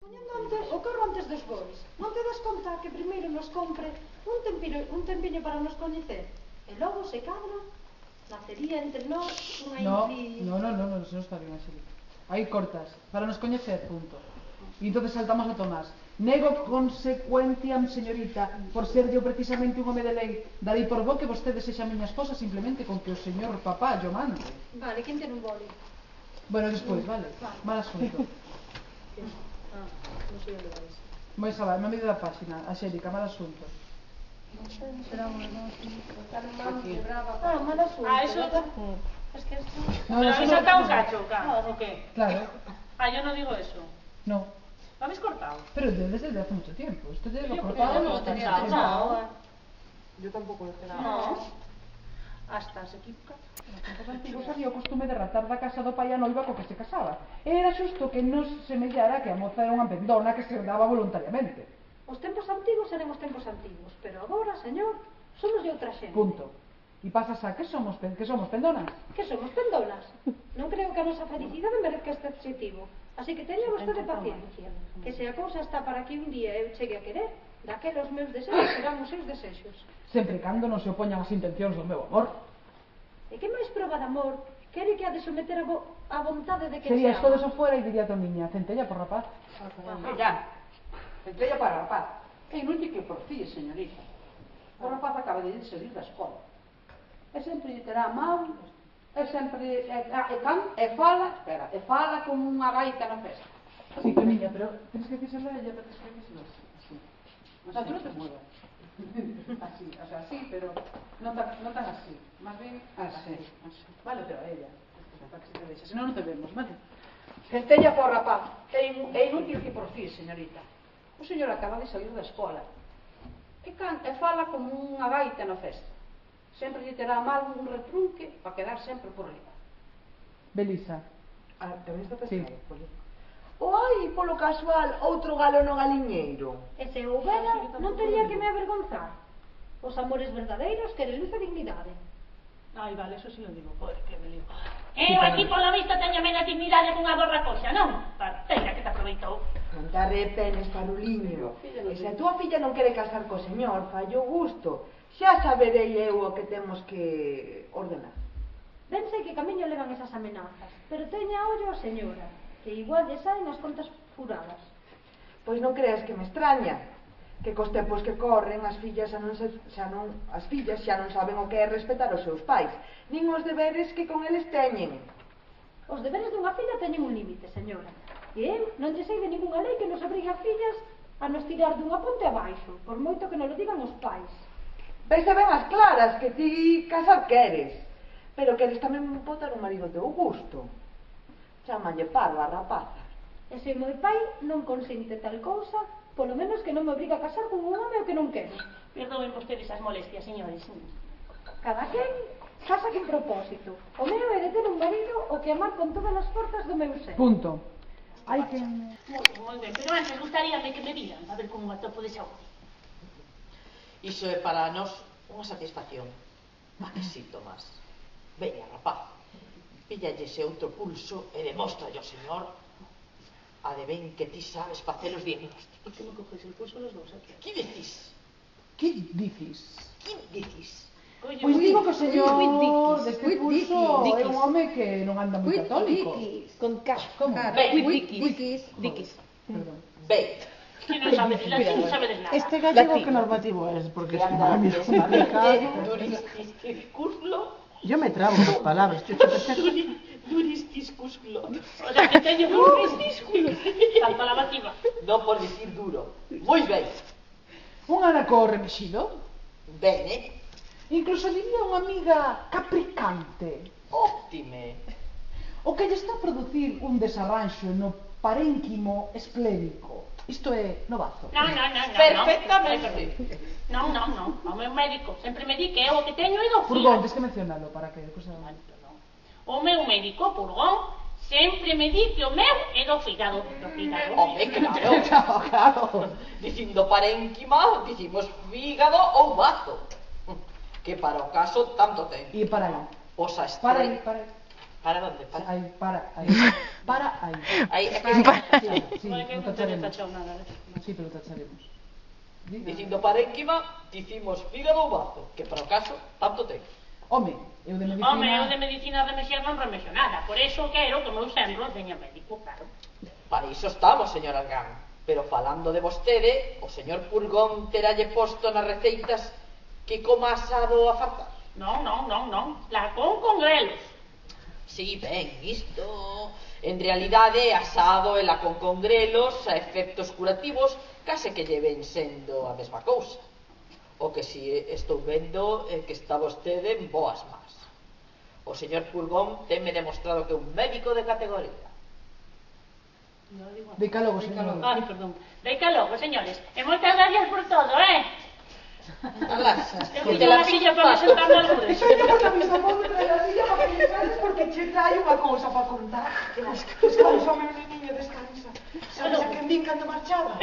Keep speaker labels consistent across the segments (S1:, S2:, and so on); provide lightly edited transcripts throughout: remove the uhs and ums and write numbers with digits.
S1: Poñendo o carro antes dos bois, non te das conta que primeiro nos compre un tempiño para nos coñecer e logo se cadra nacería entre nós unha infli...
S2: No, eso non está bien, Anxélica. Aí cortas, para nos coñecer, punto. E entonces saltamos a Tomás. Nego consecuenciam, señorita, por ser eu precisamente un home de lei. Darei por bo que vostede sexa miña esposa simplemente con que o señor papá yo mande.
S1: Vale, quen ten un boli?
S2: Bueno, despois, vale. Mal asunto.
S1: Non sei onde vais.
S2: Vais a ver, no medio da página, Anxélica, mal asunto.
S1: Mal asunto.
S3: Eso... Es que esto...
S2: No,
S3: ¿Pero
S2: eso
S3: habéis
S2: no-
S3: saltado un cacho, o qué?
S2: Claro,
S3: Yo no digo eso.
S2: no.
S3: ¿Lo habéis cortado?
S2: Pero desde hace mucho tiempo. Esto ya lo
S3: Yo
S2: cortado.
S3: no lo tenía pensado.
S4: Yo tampoco lo esperaba.
S3: No. Hasta se equivoca.
S2: Os antigos había o costume de ratar da casa do pai a noiva co que se casaba. Era xusto que non semellara que a moza era unha pendona que se daba voluntariamente.
S1: Os tempos antigos eran os tempos antigos, pero agora, señor, somos de outra xente.
S2: Punto. E pasas a que somos pendonas?
S1: Que somos pendonas. Non creo que a nosa felicidade merezca este adxetivo. Así que teña vostede paciencia, que se a cousa está para que un día eu chegue a querer, daquela os meus desexos serán os seus desexos.
S2: Sempre e cando non se opoñan as intencións do meu amor.
S1: E que máis proba de amor quere que ha de someter a vontade de que
S2: Serías
S1: se
S2: todo
S1: ama?
S2: eso fuera e diría a miña, centella por rapaz.
S4: Ya, centella para rapaz. É inútil que porfíe, señorita. O rapaz acaba de salir da escola. E sempre lle terá mal, e sempre... E fala como unha gaita na festa.
S2: Sí, que miña, pero tens que dicirlo a ella, pero tens que dicirlo así.
S4: No, tú non te muevas. Así, o sea, sí, pero non tan así. Más bien así.
S2: Vale, pero a ella. Para que se te deixa, senón non te vemos, vale?
S4: Centella por rapaz. É inútil que porfíe, señorita. O señor acaba de salir da escola. E fala como unha gaita na festa. Sempre lle terá mal un retrunque para quedar sempre por riba.
S2: Belisa.
S4: Tamén está
S2: Sí.
S4: pesado,
S5: O hai, polo casual, outro galo no galiñeiro.
S1: E se houbera, non tería que me avergonzar. Os amores verdadeiros queren luz e dignidade.
S3: Ay, vale, eso sí lo digo. Joder, que me lío. Aquí pola vista teña menos dignidade que unha borra coxa, non? Parteira que te aproveitou.
S5: Non te arrepenes, faruliño. E se a túa filla non quere casar co señor, fallo gusto. Xa saberei eu o que temos que ordenar.
S1: Ben sei que camiño levan esas amenazas, pero teña ollo a señora, que igual lle saen as contas furadas.
S5: Pois non creas que me extraña, que cos tempos que corren as fillas xa non saben o que é respetar os seus pais, nin os deberes que con eles teñen.
S1: Os deberes dunha filla teñen un límite, señora. E eu non lle sei de ningunha lei que nos obrigue a fillas a nos tirar dunha ponte abaixo, por moito que nos lo digan os pais.
S5: Vese ben as claras que ti casar queres, pero queres tamén botar un marido teu gusto. Chámalle parva, rapaza.
S1: E se o meu pai non consente tal cousa, polo menos que non me obriga a casar con un home o que non quero.
S3: Perdoen vostedes as molestias, señores.
S1: Cada quen casa que propósito. O meu é de ter un marido o que amar con todas as forzas do meu ser.
S2: Punto. Hai que...
S3: Moi ben, pero antes gustaríame que me viran a ver como atopo de saúde.
S6: Iso é para nós unha satisfacción. A que sí, Tomás? Veña, rapaz, píllalle ese outro pulso e demóstralle ao señor a de ben que ti sabes facer os diagnósticos.
S3: ¿Por qué no coges el pulso los dos aquí?
S6: Que dicis?
S2: Que dicis?
S6: Que dicis?
S2: Pois digo que o señor deste pulso é un home que non anda moi católico.
S7: Con K.
S2: Como?
S7: Dikis.
S2: Perdón.
S6: Ben,
S3: Que non sabe de latín, non sabe de nada.
S7: Este gallego que normativo es, porque es para mí es
S6: durisquiscuslo.
S7: Yo me trabo las palabras.
S6: Durisquiscuslo.
S3: O sea, que teño un discúsculo. Tal palabra.
S6: Non por dicir duro. Moi ben.
S2: Un anaco remexido.
S6: Bene.
S2: Incluso diría unha amiga capricante.
S6: Óptime.
S2: O que lle está a producir un desarranxo no parénquimo esclérico. Isto é no bazo.
S3: No.
S6: Perfectamente.
S3: No. O meu médico sempre me di que eu o que teño é do
S2: Furgón,
S3: fígado.
S2: tens que mencionalo para que... Pues,
S3: O meu médico, Purgón, sempre me di que o meu é do fígado.
S6: Home, claro.
S2: Claro.
S6: Dicindo parénquima, dicimos fígado ou bazo. Que para o caso tanto ten.
S2: E para aí.
S6: Pois a
S2: Para aí,
S6: estrella.
S2: para aí.
S6: Para onde? Para...
S2: Aí, para, aí. Para, aí.
S6: Aí, é que...
S2: Sí,
S3: Bueno, que
S2: lo
S3: non teño
S2: tacharemos.
S3: tachado nada de eso.
S2: Sí, pero lo tacharemos.
S6: Dicindo para Énquima, dicimos fígado ou bazo, que para o caso, tanto ten.
S2: Home, eu de medicina...
S3: Home, eu de medicina remexer non remexo nada. Por eso quero que o meu senro teña médico, claro.
S6: Para iso estamos, señor Argán. Pero falando de vostede, o señor Purgón teralle posto nas receitas que coma asado a fartar.
S3: Non. La con grelos.
S6: Si, ben, isto... En realidade, asado e la con grelos a efectos curativos case que lle ven sendo a mesma cousa. O que si estou vendo é que está vostede en boas más. O señor Purgón tenme demostrado que é un médico de categoría.
S2: Decálogo, señor.
S3: Ai, perdón. Decálogo, señores. E moitas gracias por todo,
S6: Alas,
S3: Eu fui a la silla para sentarme al lunes.
S5: Porque a mis amigos traen la silla para que me traes porque che trae unha cousa para contar. Descansa, meu niño, descansa. Sabes a quen vin cando marchaba?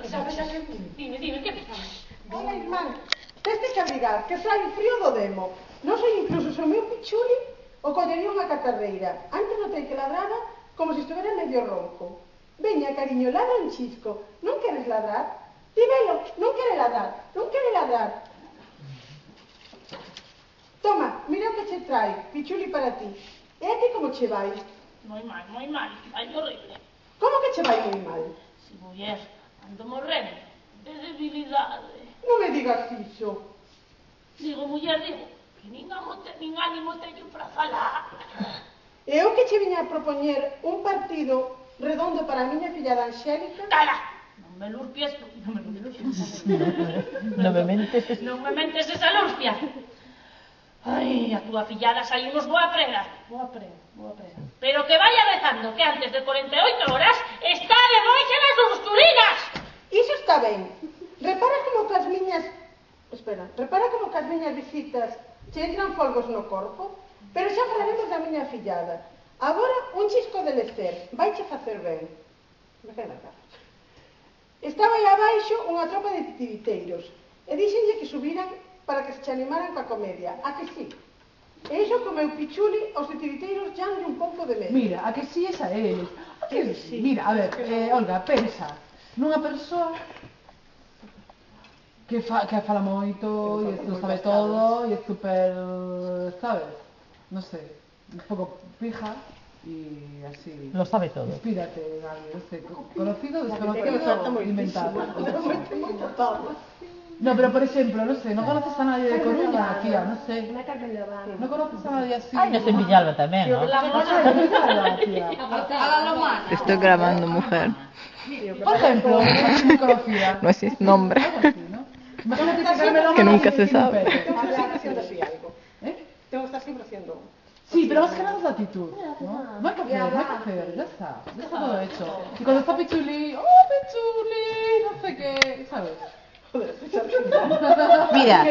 S5: Sabes a quen vin?
S3: Dime, que pasa?
S5: Hola, irmán, teste que abrigar, que fai frío do demo. Non sei incluso se o meu pichuli o collería unha catarreira. Antes notei que ladraba como se estuvera medio ronco. Veña, cariño, ladra un chisco. Non queres ladrar? Dímelo, non quere ladrar. Toma, mira o que che trae, pichuli para ti. E a ti como che vai?
S3: Moi mal. Ai, horrible.
S5: Como que che vai moi mal?
S3: Si, muller, ando morrendo de debilidade.
S5: Non me digas iso.
S3: Digo, que nin ánimo teño para falar.
S5: E eu que che viña a propoñer un partido redondo para a miña fillada Angélica.
S3: Cala! Non me lurpies.
S7: Non me mentes.
S3: Non me mentes esa lurpia. Ai, a túa fillada saímos boa prega. Pero que vaya rezando que antes de 48 horas está de noite nas ursulinas.
S5: Iso está ben. Repara como que as miñas visitas che entran folgos no corpo, pero xa falaremos da miña fillada. Agora, un chisco de lecer, vai che facer ben. Me cae na cara. Estaba aí abaixo unha tropa de titiriteiros e díxenlle que subiran para que se animaran coa comedia. A que sí? E iso co meu pichuli, os titiriteiros chanlle un pouco de medo.
S2: Mira, a que sí es a eles. A que sí. Mira, a ver, Olga, pensa nunha persoa que fala moito e lo sabe todo e é super, sabes? Non sei, un pouco pija y así.
S7: Lo sabe todo.
S2: Inspírate en alguien, no sé, conocido, desconocido, inventado. No, pero por ejemplo, no sé, no conoces a nadie de Coruña, tía, no sé. No conoces a nadie así.
S7: Ay, no estoy en Villalba también, ¿no?
S8: Estoy grabando, mujer.
S2: Por ejemplo, una muy conocida.
S8: No es nombre.
S2: Algo así, ¿no? Imagínate que Carmen
S8: Que nunca se sabe.
S5: Tengo que estar haciendo así algo.
S2: ¿Eh?
S5: Tengo que estar siempre haciendo...
S2: Sí, pero más que nada es la actitud, ¿no? No hay que hacer, ya está todo hecho. Y cuando está Pichuli, ¡oh, Pichuli! No sé qué, ¿sabes?
S8: Mira,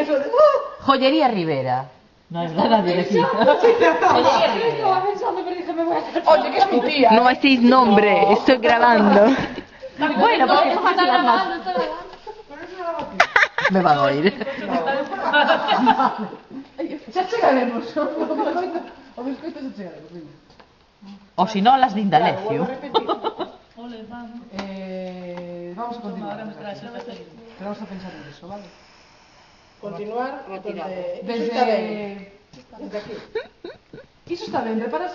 S8: Joyería Rivera.
S7: No es nada de decir.
S2: Oye, que es mi tía.
S8: No hacéis nombre, estoy grabando. Bueno, pues eso así las más. Me van a oír.
S2: Ya llegaremos. O biscoitos ya llegaremos, venga.
S7: O si no, las de Indalecio.
S2: Vamos a continuar. Pero vamos a pensar en eso, ¿vale?
S5: Continuar
S2: Desde aquí. Iso está ben, reparas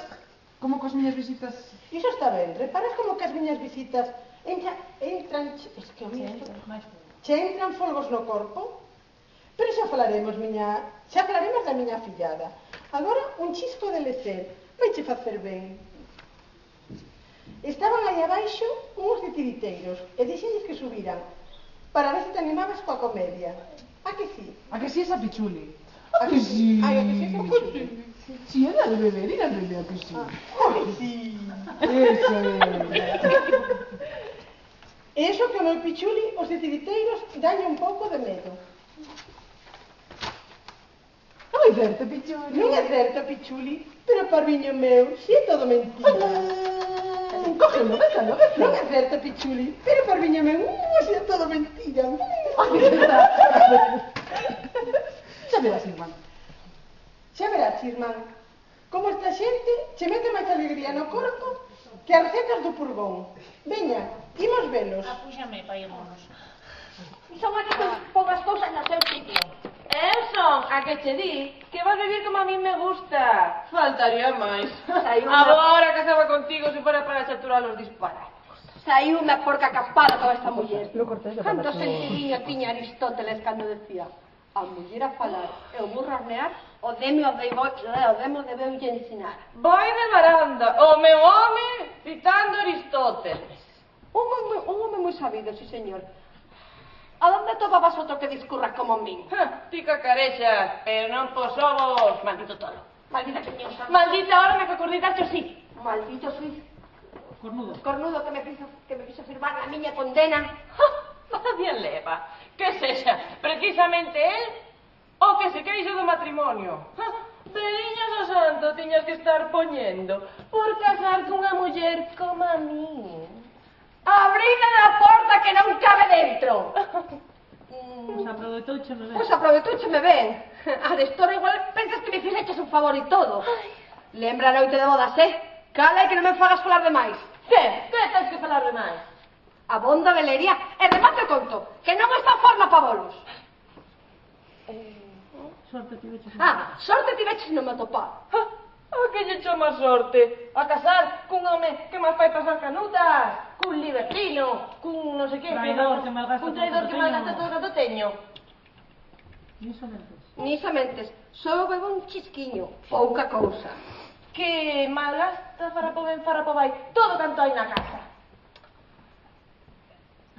S2: como cos miñas visitas...
S5: Iso está ben, reparas como que as miñas visitas entran che entran folgos no corpo? Pero xa falaremos da miña fillada. Agora, un chisco de lecer, vai che facer ben. Estaban aí abaixo uns titiriteiros e dixenlles que subiran para ver se te animabas coa comedia. A que sí?
S2: A que sí esa Pichuli? A que sí?
S5: Ai, a que sí esa Pichuli?
S2: Sí, era de bebé, a que sí.
S5: A que sí?
S2: Eso
S5: E iso que o meu Pichuli, os titiriteiros, dalle un pouco de medo.
S2: Non é certo, Pichuli.
S5: Non é certo, Pichuli, pero parviño meu, si é todo mentira.
S2: Cógelo, bésalo.
S5: Non é certo, Pichuli, pero parviño meu, si é todo mentira.
S2: Xa verás, irmán.
S5: Xa verás, irmán. como esta xente che mete máis alegría no corpo que as recetas do purgón. Veña, imos velos.
S3: Apúxame para irnos.
S1: Son a que pon as cousas no seu sitio.
S9: Eu son a que che di que vas vivir como a mí me gusta. Faltaría máis. Agora casaba contigo se fuera para chaturar os disparates.
S1: Saiu unha porca caspada toda esta muller. Canto sentidiño tiña Aristóteles cando decía: a muller a falar e o burro a arnear, o demo debeulle ensinar.
S9: Vai de baranda, o meu home citando Aristóteles.
S1: Un home moi sabido, si señor. A donde topabas outro que discurra como min?
S9: Ti cacarexas, pero non posovos, maldito tolo.
S1: Maldita señosa.
S9: Maldita hora me que acorditaste o sí.
S1: Maldito suizo.
S2: Cornudo
S1: Que me fixo firmar a miña condena.
S9: Más bien leva. Que sexa, precisamente él o que se queixo do matrimonio. Veliñas o santo tiñas que estar poñendo por casar cunha muller como a mí.
S1: Abrida a porta que non cabe dentro. Pois aproveitócheme ben. A destora igual pensas que me fixeches un favor e todo. Lembra a noite de bodas, Cala e que non me fagas falar de máis.
S9: Que tens que falar de máis?
S1: Abonda velería e remate o conto, que non está forma pa bolos. Sorte tiveches non me atopar.
S9: A que lle chama sorte? A casar cun home que máis fai pasar canutas, cun libertino, cun non sei que,
S3: traidor que malgasta
S9: todo o canto teño.
S1: Niso mentes, só bebo un chisquiño, pouca cousa.
S9: Que malgasta farapo ben, farapo vai, todo canto hai na casa.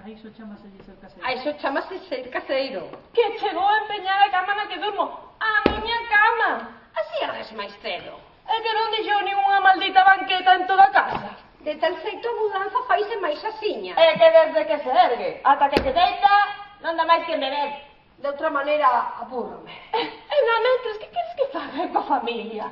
S3: A iso chamase ser caseiro.
S1: A iso chamase ser caseiro.
S9: Que chegou a empeñar a cama na que durmo, a miña cama.
S1: Así arres máis cedo.
S9: É que non deixou ninguna maldita banqueta en toda a casa.
S1: De tal xeito a mudanza faise máis asiña.
S9: É que desde que se ergue ata que se deita non dá máis que beber.
S1: De outra maneira, apúrrome.
S9: E lamentes, que queres que faga coa familia?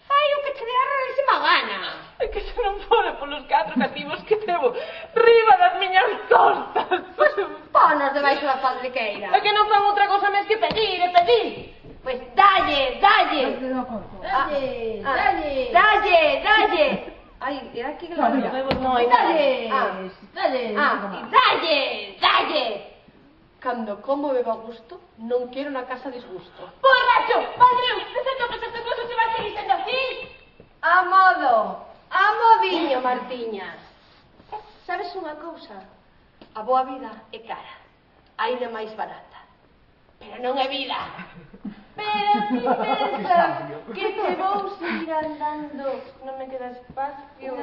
S1: Fai o que te dé a realísima gana.
S9: É que se non fore polos 4 cativos que levo riba das miñas costas.
S1: Pois ponos debaixo da faldriqueira.
S9: É que non fan outra cosa máis que pedir e pedir.
S1: Pois dalle. Ai, era aquí que lo había. Dalle. Cando como bebo a gusto, non quero na casa disgusto.
S9: Borracho, padreu, desde que estas cosas se vai seguir sendo así.
S1: A modiño, Martiñas. Sabes unha cousa? A boa vida é cara, aínda máis barata. Pero non é vida.
S9: Pero ti pensas que te vou seguir andando. Non me queda espacio.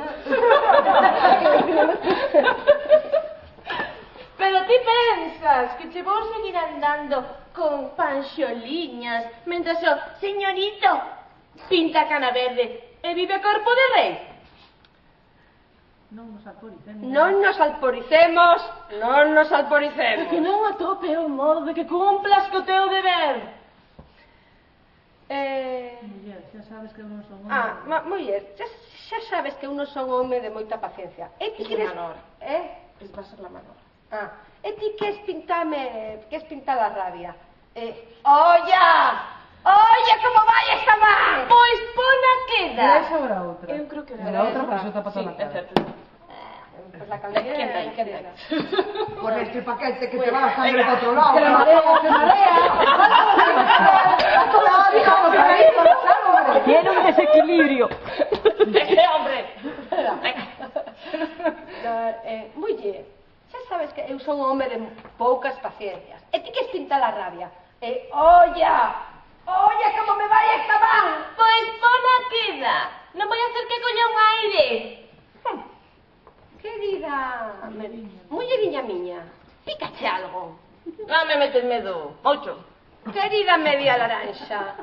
S9: Pero ti pensas que te vou seguir andando con panxoliñas mentre o señorito pinta cana verde e vive a corpo de rei?
S3: Non nos alporicemos.
S1: Non nos alporicemos.
S9: Que non atope o modo de que cumplas co teu deber.
S3: Muller, xa sabes que eu non son home.
S1: Muller, xa sabes que eu non son home de moita paciencia. E ti queres...
S9: menor.
S1: Es va a ser la menor. E ti queres pintar a rabia. Olla, como vai esta man?
S9: Pois pon a queda.
S2: Esa ou era outra?
S9: Eu creo que
S2: era outra, porque xo tapa toda a
S9: é
S2: cara.
S9: certo.
S1: Pois la caldeira
S9: Queda.
S4: Por este paquete que te va a sangre para otro lado.
S1: Que marea.
S8: Tiene un desequilibrio.
S9: Hombre.
S1: Muller, xa sabes que eu son un home de poucas paciencias. E ti queres pintar a rabia. Olla, como me vai esta man?
S9: Pois pon a queda. Non vai a hacer que colla un aire.
S1: Querida, mulleriña miña, pícache algo.
S9: Non me metes medo, moito.
S1: Querida media laranxa,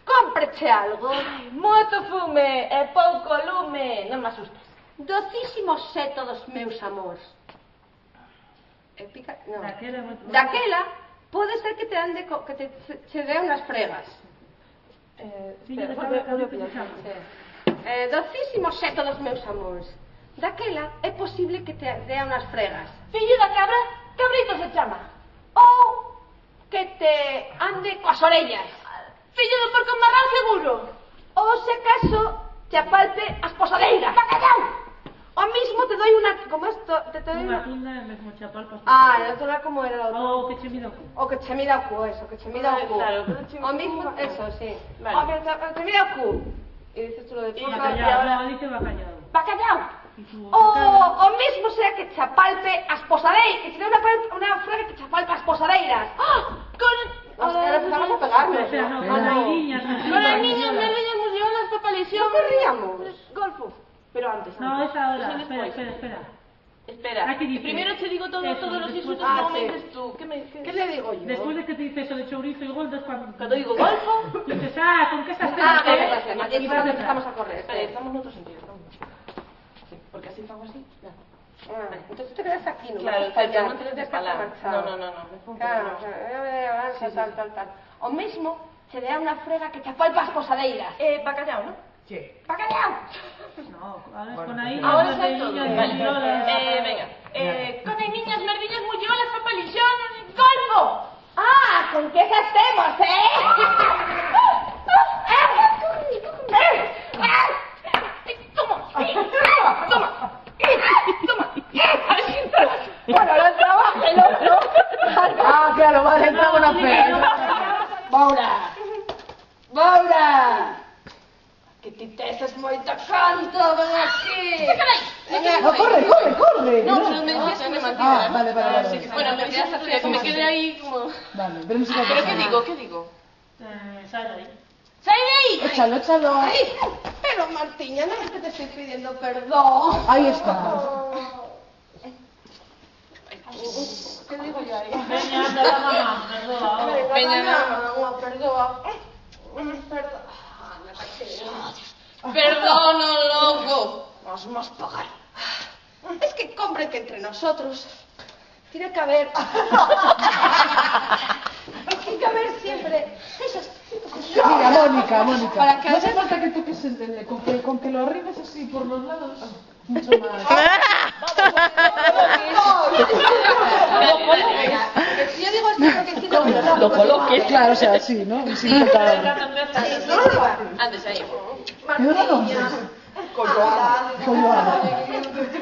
S1: cómpreche algo.
S9: Moito fume e pouco lume, non me asustes.
S1: Docísimo seto dos meus amores. No.
S3: Daquela,
S1: pode ser que te ande que te dé unhas fregas.
S3: fillo de cabra que te chama.
S1: Docísimo seto dos meus amores. Daquela é posible que te dé unhas fregas.
S9: Fillo da cabra, cabrito se chama.
S1: Ou que te ande coas orellas.
S9: Fillo do porco marrán seguro.
S1: O se caso te apalpe as posadeiras. ¡Bacallao! O mismo te doy una... Como esto... Te doy
S3: Unha
S1: una...
S3: tunda e mesmo chapal para...
S1: Ah, el otro era como era o
S3: O
S1: otro.
S3: que che mida o cu.
S1: O que che mida o cu, eso, que che mida o cu.
S9: Claro, que che mida
S1: O mismo,
S9: o cu.
S1: eso, sí.
S9: Vale.
S1: O que te mida o cu. Y dices tú lo de poca, y
S3: Bacallao,
S1: ahora...
S3: no, dice bacallao.
S1: ¡Bacallao!
S3: Y tú,
S1: O mismo sea que che apalpe as posadeiras. Que te dé una frega que che apalpe as posadeiras. ¡Ah!
S4: Ahora empezamos a pegarnos.
S3: Espera, no, con las niñas.
S9: Con las niñas nos llevan las papalisión.
S1: ¿No querríamos?
S9: Golfo. Pero antes.
S3: No, es ahora.
S9: Eso
S3: Espera,
S9: después.
S3: espera.
S9: Espera.
S3: Hay que decir.
S9: Primero te digo todos
S3: Eso,
S9: los
S3: después-
S9: insultos
S1: Ah,
S9: que no me
S1: sí.
S9: dices tú.
S1: ¿Qué le digo yo?
S3: Después de que te dice eso de chourizo y gordas,
S9: Cuando digo golfo.
S3: dices, ah, ¿con qué estás
S1: Ah,
S3: haciendo?
S1: vale, vale, vale.
S3: Y vas detrás.
S1: Empezamos a correr.
S9: Espera, estamos en otro sentido. Sí, porque así hago así. Ya.
S1: Ah, entonces te quedas aquí, ¿no?
S9: Claro,
S1: Vas a
S9: cerca,
S1: fallar,
S9: no te des
S1: te
S9: de
S1: quedas
S9: falar.
S1: marchado.
S9: No. Me pongo
S1: Claro, tal. O mismo se dá unha frega que te apalpa as posadeiras.
S9: Bacallao, ¿no?
S1: ¡Bacallao!
S3: No, ahora es con ahí.
S9: Ahora
S3: las
S9: sé todo.
S3: niñas,
S9: Vale.
S3: merdillolas.
S9: Venga. Con las niñas merdillas muy llevan las papalisión. ¡Golfo!
S1: ¡Ah! ¿Con qué hacemos, Bueno, lo trabaja el otro.
S2: Ah, claro, vale, entraba una fe.
S1: Maura! Que ti teses moito canto, ven aquí.
S2: No, corre.
S9: No, pero me decías que me
S2: Ah,
S9: mantuviera.
S2: vale.
S9: Bueno, me decías que me quedé ahí como...
S2: Vale, pero no sé qué
S9: ¿Pero
S2: pasa.
S9: qué digo?
S3: Sal de ahí.
S1: ¡Sal de ahí!
S2: Échalo.
S1: Ay, pero Martiña, no es que te estoy pidiendo perdón.
S2: Ahí está.
S1: ¿Qué digo yo ahí?
S3: Veña, anda la mamá, perdona.
S1: Perdón.
S9: Perdono, loco.
S1: Vamos a pagar. Es que compre que entre nosotros tiene que haber siempre esas
S2: Mira, Mónica.
S1: Para que
S2: no hace
S1: haya-
S2: falta que toques el tele, con que lo arrimes así por los lados, mucho más.
S1: Yo digo esto porque quiero que
S7: Lo coloques.
S2: Claro, o sea, así, ¿no? Y sin tocar.
S9: Antes ahí.
S1: Martiña.
S2: Colloada.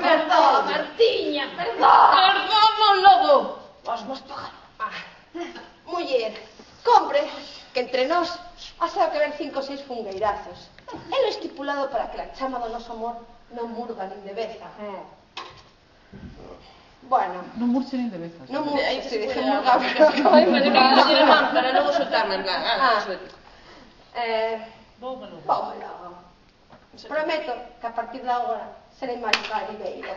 S1: Perdón, Martiña, perdón.
S9: Perdono, lobo.
S1: Vamos a pagar. Muller, compre que entre nós haxa que ver 5 ou 6 fungeirazos. É lo estipulado para que la chama do noso amor non murga nin de beza. Bueno,
S2: No murche ni de bezas.
S1: non murga,
S9: Ahí
S1: se dice
S9: se
S1: murga.
S9: Para luego soltarme en plan.
S1: Ah.
S3: Bómalo.
S1: Vámonos. Prometo que a partir de agora serei máis caribeiro.